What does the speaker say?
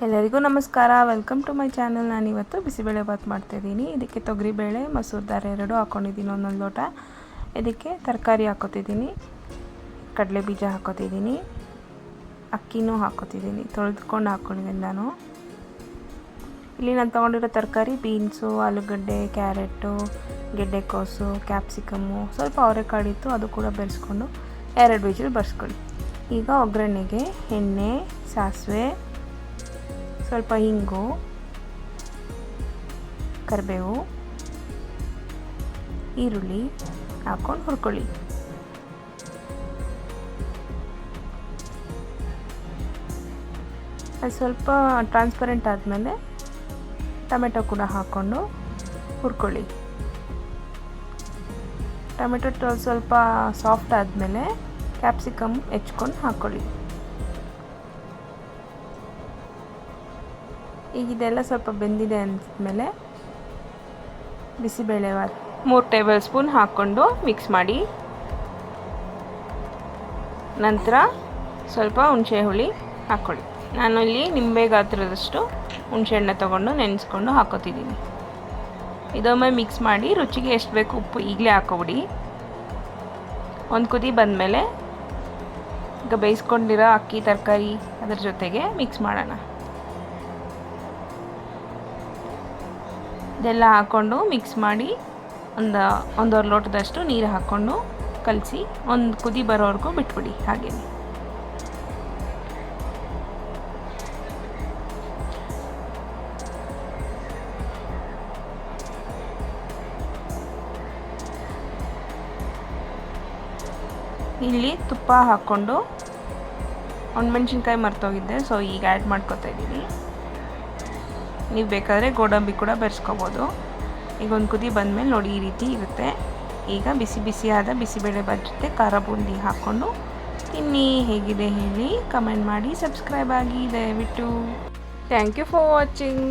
ಎಲ್ಲರಿಗೂ ನಮಸ್ಕಾರ. Welcome to my channel. ನಾನಿವತ್ತು ಬಿಸಿಬೇಳೆ ಬಾತ್ ಮಾಡ್ತಾಯಿದ್ದೀನಿ. ಇದಕ್ಕೆ ತೊಗರಿಬೇಳೆ, ಮಸೂರ್ ದಾಲ್ ಎರಡು ಹಾಕ್ಕೊಂಡಿದ್ದೀನಿ, ಒಂದೊಂದು ಲೋಟ. ಇದಕ್ಕೆ ತರಕಾರಿ ಹಾಕ್ಕೊತಿದ್ದೀನಿ, ಕಡಲೆ ಬೀಜ ಹಾಕ್ಕೊತಿದ್ದೀನಿ, ಅಕ್ಕಿನೂ ಹಾಕ್ಕೊತಿದ್ದೀನಿ, ತೊಳೆದುಕೊಂಡು ಹಾಕ್ಕೊಂಡಿದ್ದೀನಿ ನಾನು. ಇಲ್ಲಿ ನಾನು ತೊಗೊಂಡಿರೋ ತರಕಾರಿ ಬೀನ್ಸು, ಆಲೂಗಡ್ಡೆ, ಕ್ಯಾರೆಟು, ಗೆಡ್ಡೆಕೋಸು, ಕ್ಯಾಪ್ಸಿಕಮ್ಮು, ಸ್ವಲ್ಪ ಅವರೆಕಾಳು ಇತ್ತು, ಅದು ಕೂಡ ಬೆರೆಸ್ಕೊಂಡು 2 ವಿಜಿಲ್ ಬರ್ಸ್ಕೊಳ್ಳಿ. ಈಗ ಒಗ್ಗರಣೆಗೆ ಎಣ್ಣೆ, ಸಾಸಿವೆ, ಸ್ವಲ್ಪ ಹಿಂಗು, ಕರಿಬೇವು, ಈರುಳ್ಳಿ ಹಾಕ್ಕೊಂಡು ಹುರ್ಕೊಳ್ಳಿ. ಅದು ಸ್ವಲ್ಪ ಟ್ರಾನ್ಸ್ಪರೆಂಟ್ ಆದಮೇಲೆ ಟೊಮೆಟೊ ಕೂಡ ಹಾಕ್ಕೊಂಡು ಹುರ್ಕೊಳ್ಳಿ. ಟೊಮೆಟೊ ಸ್ವಲ್ಪ ಸಾಫ್ಟ್ ಆದಮೇಲೆ ಕ್ಯಾಪ್ಸಿಕಮ್ ಹೆಚ್ಕೊಂಡು ಹಾಕ್ಕೊಳ್ಳಿ. ಈಗ ಇದೆಲ್ಲ ಸ್ವಲ್ಪ ಬೆಂದಿದೆ ಅಂದಮೇಲೆ ಬಿಸಿಬೇಳೆ ಬಾತ್ 3 ಟೇಬಲ್ ಸ್ಪೂನ್ ಹಾಕ್ಕೊಂಡು ಮಿಕ್ಸ್ ಮಾಡಿ. ನಂತರ ಸ್ವಲ್ಪ ಹುಣಸೆ ಹುಳಿ ಹಾಕ್ಕೊಳ್ಳಿ. ನಾನು ಇಲ್ಲಿ ನಿಂಬೆ ಗಾತ್ರದಷ್ಟು ಹುಣಸೆಹಣ್ಣು ತೊಗೊಂಡು ನೆನೆಸ್ಕೊಂಡು ಹಾಕೋತಿದ್ದೀನಿ. ಇದೊಮ್ಮೆ ಮಿಕ್ಸ್ ಮಾಡಿ ರುಚಿಗೆ ಎಷ್ಟು ಬೇಕು ಉಪ್ಪು ಈಗಲೇ ಹಾಕೋಬಿಡಿ. ಒಂದು ಕುದಿ ಬಂದಮೇಲೆ ಈಗ ಬೇಯಿಸ್ಕೊಂಡಿರೋ ಅಕ್ಕಿ, ತರಕಾರಿ ಅದರ ಜೊತೆಗೆ ಮಿಕ್ಸ್ ಮಾಡೋಣ. ಇದೆಲ್ಲ ಹಾಕ್ಕೊಂಡು ಮಿಕ್ಸ್ ಮಾಡಿ ಒಂದೂವರೆ ಲೋಟದಷ್ಟು ನೀರು ಹಾಕ್ಕೊಂಡು ಕಲಸಿ ಒಂದು ಕುದಿ ಬರೋವರೆಗೂ ಬಿಟ್ಬಿಡಿ. ಹಾಗೆ ಇಲ್ಲಿ ತುಪ್ಪ ಹಾಕ್ಕೊಂಡು ಒಣಮೆಣ್ಸಿನ್ಕಾಯಿ ಮರ್ತೋಗಿದ್ದೆ, ಸೊ ಈಗ ಆ್ಯಡ್ ಮಾಡ್ಕೊತಾ ಇದ್ದೀನಿ. ನೀವು ಬೇಕಾದರೆ ಗೋಡಂಬಿ ಕೂಡ ಬೆರೆಸ್ಕೋಬೋದು. ಈಗ ಒಂದು ಕುದಿ ಬಂದಮೇಲೆ ನೋಡಿ ಈ ರೀತಿ ಇರುತ್ತೆ. ಈಗ ಬಿಸಿ ಬಿಸಿಯಾದ ಬಿಸಿಬೇಳೆ ಬಾತ್ ಜೊತೆ ಖಾರ ಬೂಂದಿ ಹಾಕ್ಕೊಂಡು ತಿನ್ನಿ. ಹೇಗಿದೆ ಹೇಳಿ, ಕಮೆಂಟ್ ಮಾಡಿ, ಸಬ್ಸ್ಕ್ರೈಬ್ ಆಗಿ ದಯವಿಟ್ಟು. Thank you for watching.